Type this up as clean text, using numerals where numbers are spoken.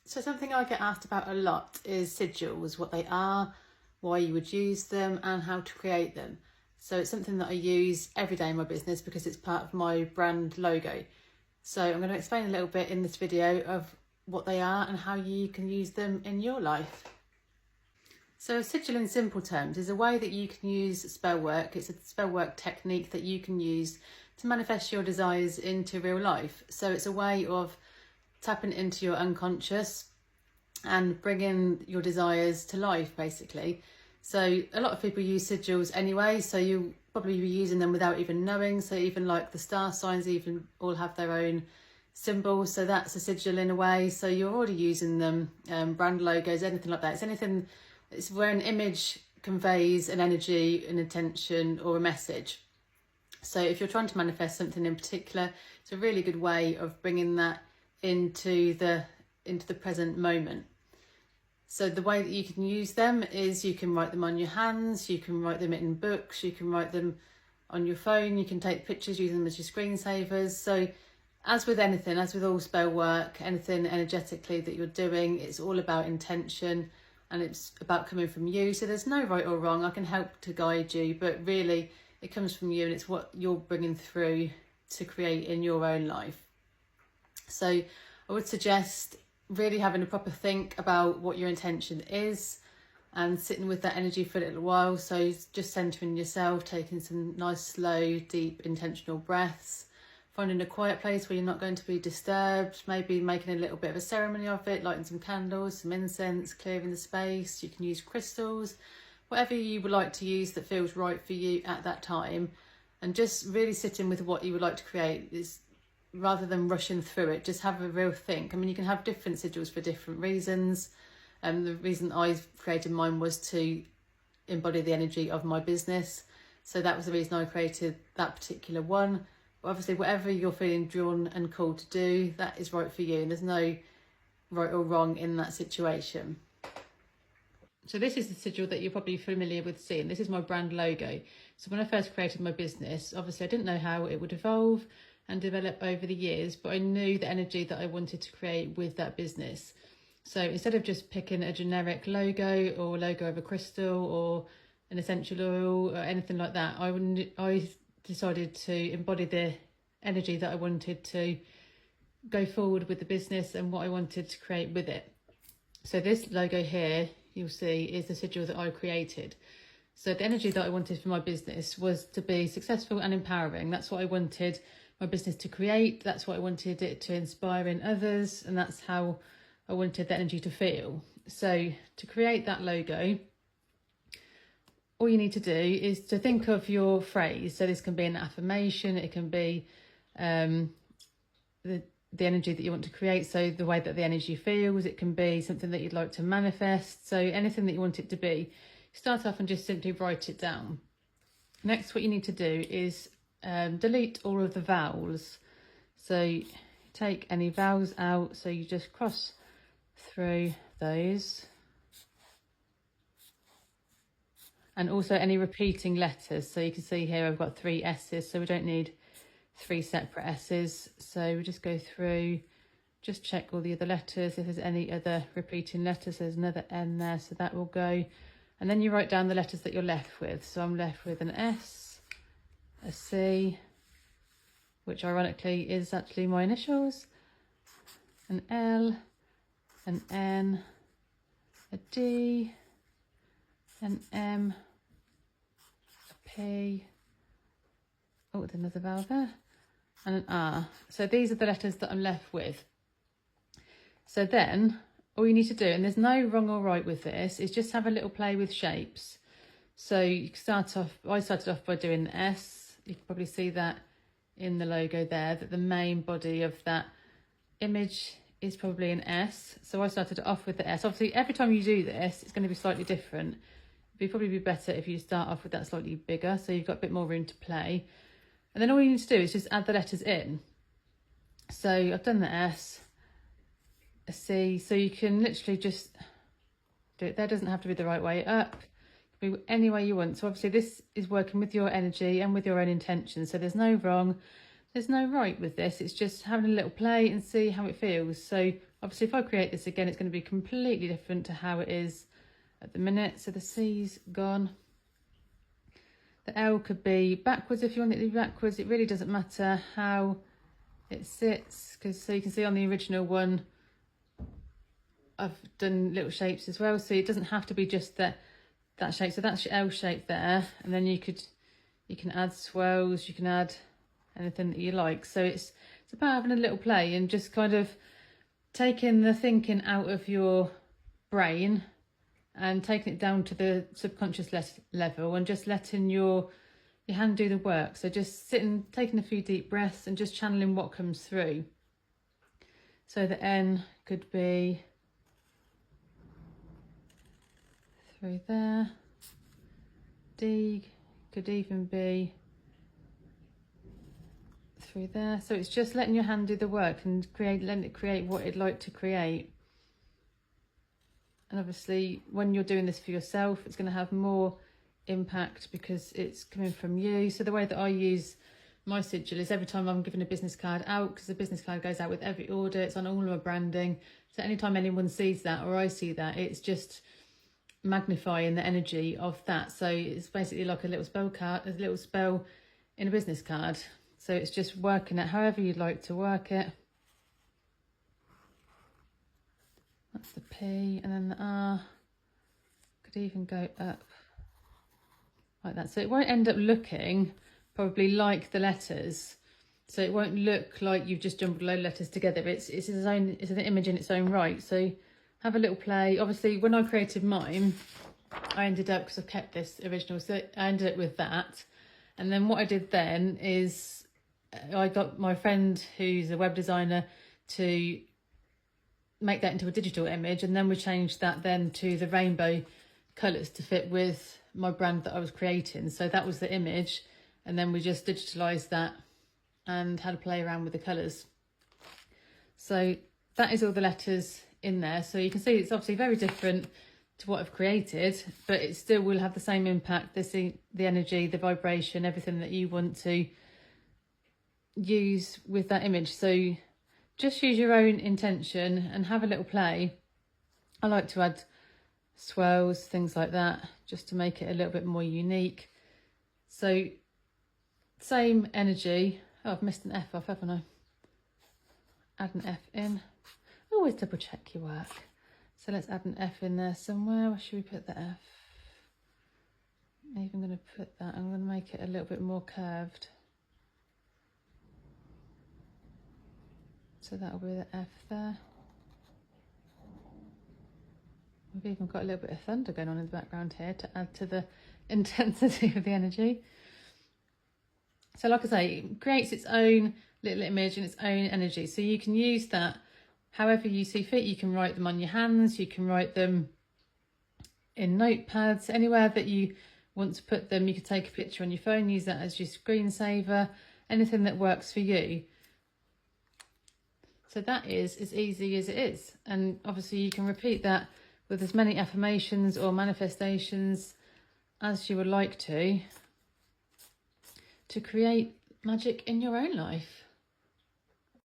So something I get asked about a lot is sigils, what they are, why you would use them and how to create them. So it's something that I use every day in my business because it's part of my brand logo. So I'm going to explain a little bit in this video of what they are and how you can use them in your life. So a sigil in simple terms is a way that you can use spellwork. It's a spellwork technique that you can use to manifest your desires into real life. So it's a way of tapping into your unconscious and bringing your desires to life, basically. So a lot of people use sigils anyway, so you'll probably be using them without even knowing. So even like the star signs even all have their own symbols, so that's a sigil in a way. So you're already using them, brand logos, anything like that. It's where an image conveys an energy, an intention or a message. So if you're trying to manifest something in particular, it's a really good way of bringing that into the present moment. So the way that you can use them is you can write them on your hands, you can write them in books, you can write them on your phone, you can take pictures, use them as your screensavers. So as with anything, as with all spell work, anything energetically that you're doing, it's all about intention and it's about coming from you. So there's no right or wrong. I can help to guide you, but really it comes from you and it's what you're bringing through to create in your own life. So I would suggest really having a proper think about what your intention is and sitting with that energy for a little while. So just centering yourself, taking some nice, slow, deep, intentional breaths, finding a quiet place where you're not going to be disturbed, maybe making a little bit of a ceremony of it, lighting some candles, some incense, clearing the space. You can use crystals, whatever you would like to use that feels right for you at that time, and just really sitting with what you would like to create. Is rather than rushing through it, just have a real think. I mean, you can have different sigils for different reasons. The reason I created mine was to embody the energy of my business. So that was the reason I created that particular one. But obviously, whatever you're feeling drawn and called to do, that is right for you. And there's no right or wrong in that situation. So this is the sigil that you're probably familiar with seeing. This is my brand logo. So when I first created my business, obviously I didn't know how it would evolve and develop over the years, but I knew the energy that I wanted to create with that business. So instead of just picking a generic logo or logo of a crystal or an essential oil or anything like that, I decided to embody the energy that I wanted to go forward with the business and what I wanted to create with it. So this logo here, you'll see, is the sigil that I created. So the energy that I wanted for my business was to be successful and empowering. That's what I wanted my business to create. That's what I wanted it to inspire in others. And that's how I wanted the energy to feel. So to create that logo, all you need to do is to think of your phrase. So this can be an affirmation. It can be the energy that you want to create. So the way that the energy feels. It can be something that you'd like to manifest. So anything that you want it to be. Start off and just simply write it down. Next, what you need to do is delete all of the vowels. So take any vowels out, so you just cross through those, and also any repeating letters. So you can see here I've got 3 S's, so we don't need 3 separate S's. So we just go through, just check all the other letters. If there's any other repeating letters, there's another N there, so that will go. And then you write down the letters that you're left with. So I'm left with an S, a C, which ironically is actually my initials, an L, an N, a D, an M, a P, oh, with another vowel there, and an R. So these are the letters that I'm left with. So then all you need to do, and there's no wrong or right with this, is just have a little play with shapes. So you start off, I started off by doing the S. You can probably see that in the logo there, that the main body of that image is probably an S. So I started off with the S. Obviously, every time you do this, it's going to be slightly different. It'd probably be better if you start off with that slightly bigger, so you've got a bit more room to play. And then all you need to do is just add the letters in. So I've done the S, a C, so you can literally just do it there. It doesn't have to be the right way up. Be any way you want. So obviously this is working with your energy and with your own intention. So there's no wrong, there's no right with this. It's just having a little play and see how it feels. So Obviously, if I create this again, it's going to be completely different to how it is at the minute. So the C's gone. The L could be backwards if you want it to be backwards. It really doesn't matter how it sits, because so you can see on the original one, I've done little shapes as well. So it doesn't have to be just that shape. So that's your L shape there. And then you can add swirls, you can add anything that you like. So it's about having a little play and just kind of taking the thinking out of your brain and taking it down to the subconscious level and just letting your hand do the work. So just sitting, taking a few deep breaths and just channeling what comes through. So the N could be through there. D could even be through there. So it's just letting your hand do the work and letting it create what it'd like to create. And obviously when you're doing this for yourself, it's going to have more impact because it's coming from you. So the way that I use my sigil is every time I'm giving a business card out, because the business card goes out with every order, it's on all of my branding. So anytime anyone sees that or I see that, it's just magnifying the energy of that. So it's basically like a little spell card, a little spell in a business card. So it's just working it however you'd like to work it. That's the P, and then the R could even go up like that. So it won't end up looking probably like the letters. So it won't look like you've just jumbled a load of letters together. It's an image in its own right. So have a little play. Obviously, when I created mine, I ended up, because I've kept this original, so I ended up with that. And then what I did then is I got my friend who's a web designer to make that into a digital image, and then we changed that then to the rainbow colours to fit with my brand that I was creating. So that was the image, and then we just digitalised that and had a play around with the colours. So that is all the letters in there. So you can see it's obviously very different to what I've created, but it still will have the same impact, the energy, the vibration, everything that you want to use with that image. So just use your own intention and have a little play. I like to add swirls, things like that, just to make it a little bit more unique. So same energy. Oh, I've missed an F off, haven't I? Add an F in. Always double check your work. So let's add an F in there somewhere. Where should we put the F? I'm even going to put that, I'm going to make it a little bit more curved. So that'll be the F there. We've even got a little bit of thunder going on in the background here to add to the intensity of the energy. So like I say, it creates its own little image and its own energy. So you can use that however you see fit. You can write them on your hands, you can write them in notepads, anywhere that you want to put them. You can take a picture on your phone, use that as your screensaver, anything that works for you. So that is as easy as it is. And obviously you can repeat that with as many affirmations or manifestations as you would like to create magic in your own life.